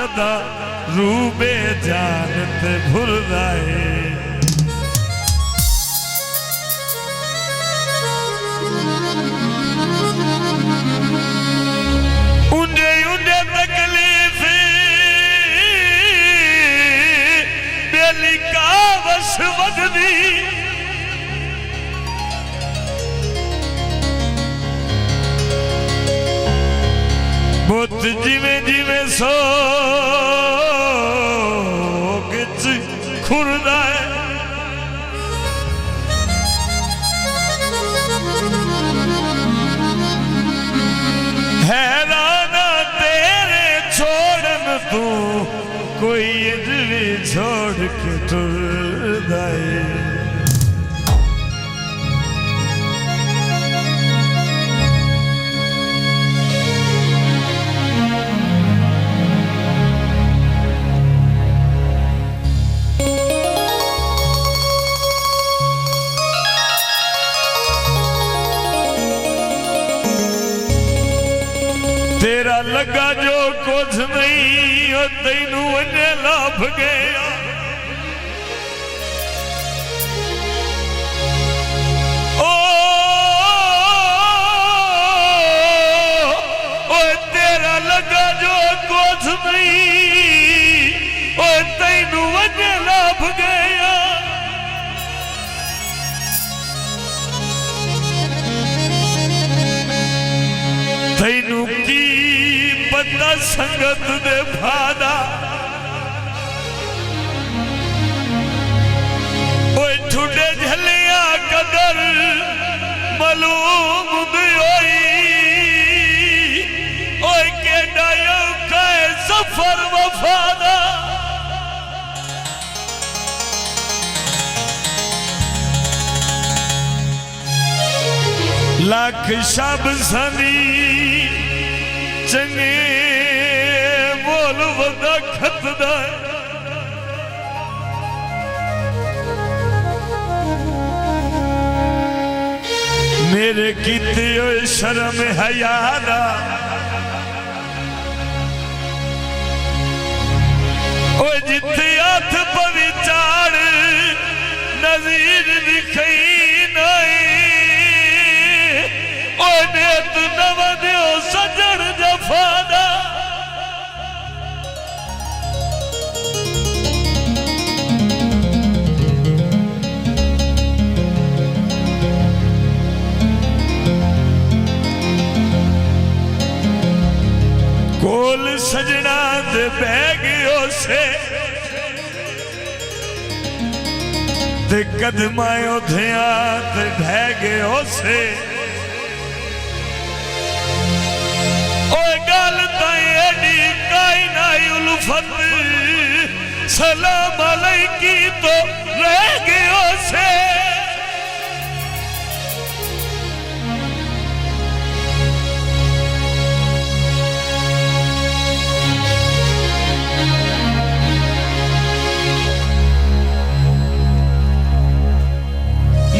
कदा रूबे जानते भूल जाए उन्हें उन्हें तकलीफ बेली का वश बदली बुत जिमें जिमें सो गिच खुरदा है हैरान तेरे छोड़न तू कोई इजली छोड़ के टुरदा है तेरा लगा जो कुछ नहीं और तेनू अन्य लाभ गया ओ तेरा लगा जो कुछ नहीं और तेनू अन्य लाभ गया तेनू की पता संगत दे भादा ओए ठुडे झलिया कदर मालूम होई ओए केडा यो कै सफर वफादा लाख शब सनी चंगे बोल वदा खतदा मेरे कीते होए शर्म हयादा ओ जिथे हाथ पवी चाड़ नजीर दिखई नहीं ओ नेत नव दियो सजण जफादा कोल सजना दे बह गयो से ते कदमायो धिया ते ढह गयो से गल ताई काई नाई उल्फत सलाम अलैकी तो रह गयो से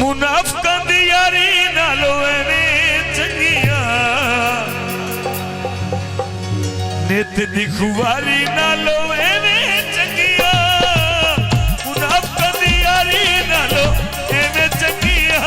मुनाफिकां दी यारी नालो एवें चंगिया नित दी खुवारी नालो एवें चंगिया मुनाफिकां दी यारी नालो एवें चंगिया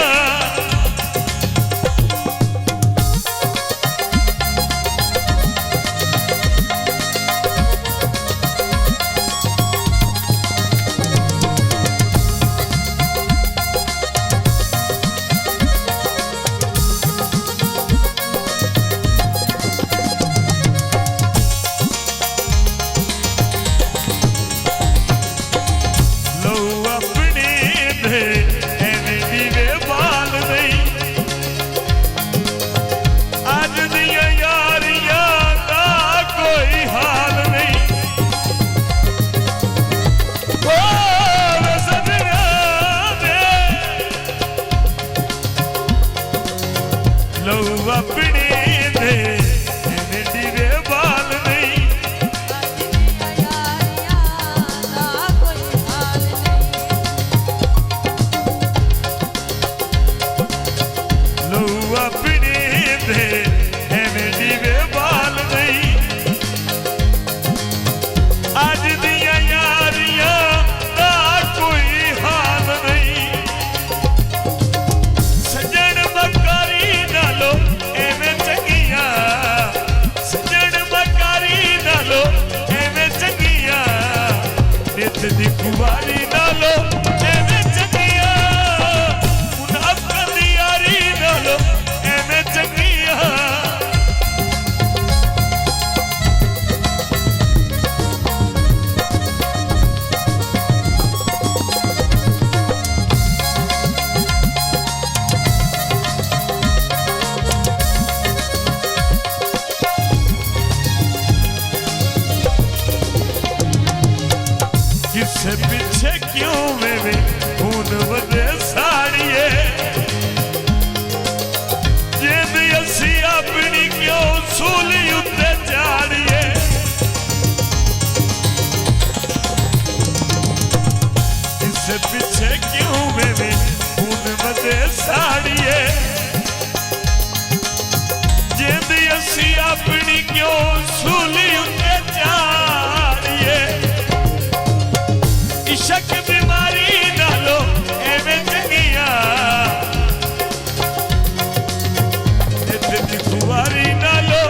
खुआरी नालो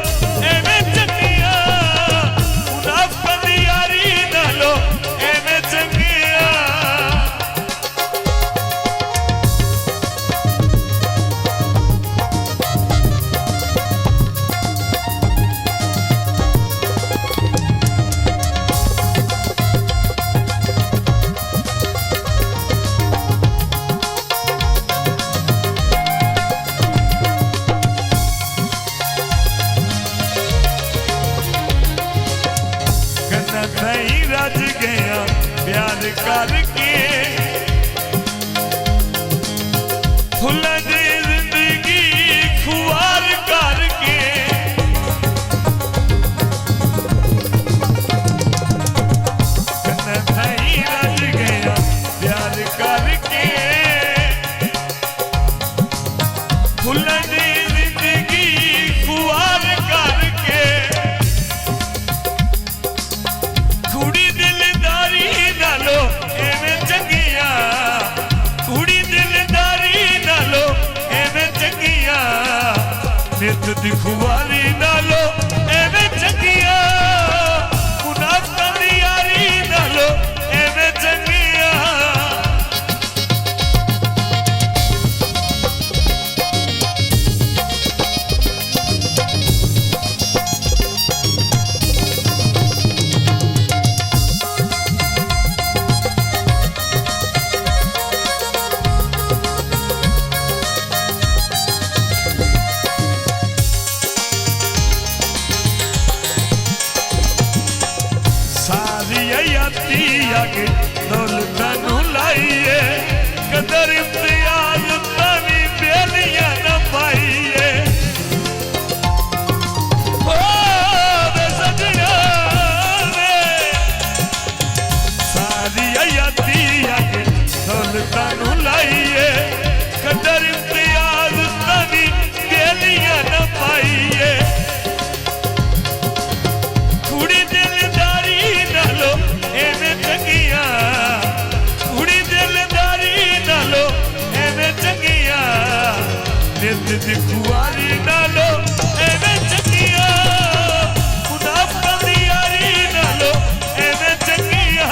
एवें चंगिया मुनाफा दी यारी नालो एवें चंगिया नहीं रज गया प्यार करके फुल्लां दी जिंदगी खुआर करके नहीं रज गया प्यार करके फुल्लां दी जिंदगी खुआर करके कुड़ी दिलदारी नालो एवें चंगिया कुड़ी दिलदारी नालो एवें चंगिया नित दी खुआरी नालो एवें चंगिया मुनाफा दी यारी नालो एवें चंगिया आगे दौलत नू लाइए कदर इम्तियाज तनी बेलियां न पाइए ओ वे सजना वे सारी आयाती आगे दौलत नू लाइए कदर इम्तियाज तनी बेलियां न पाइए कुड़ी दिलदारी नालो एवें चंगिया कुड़ी दिलदारी नालो एवें चंगिया नित दी खुआरी नालो एवें चंगिया मुनाफा दी यारी नालो एवें चंगिया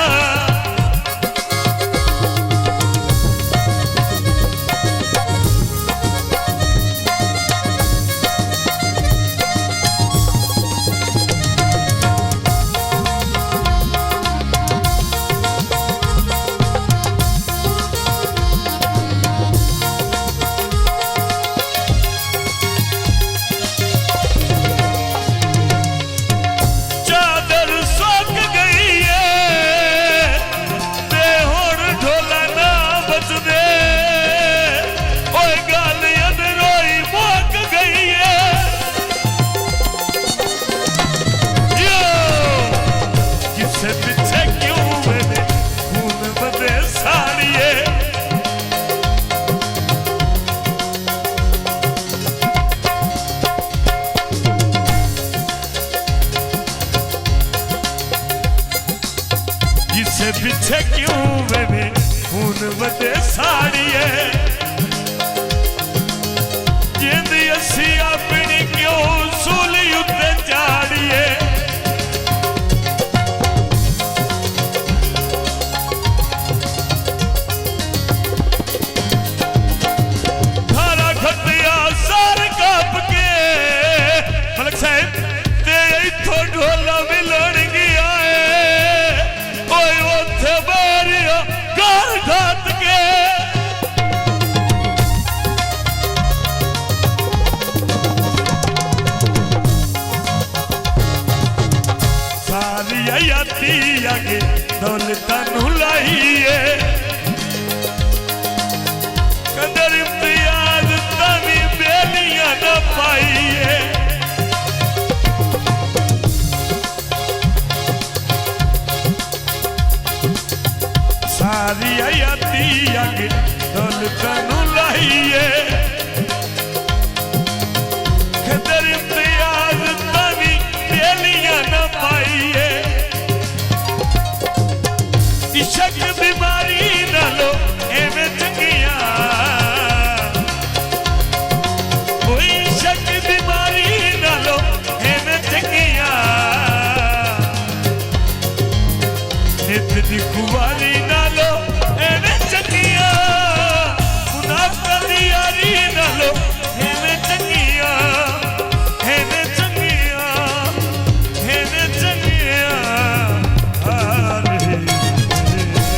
पीछे क्यों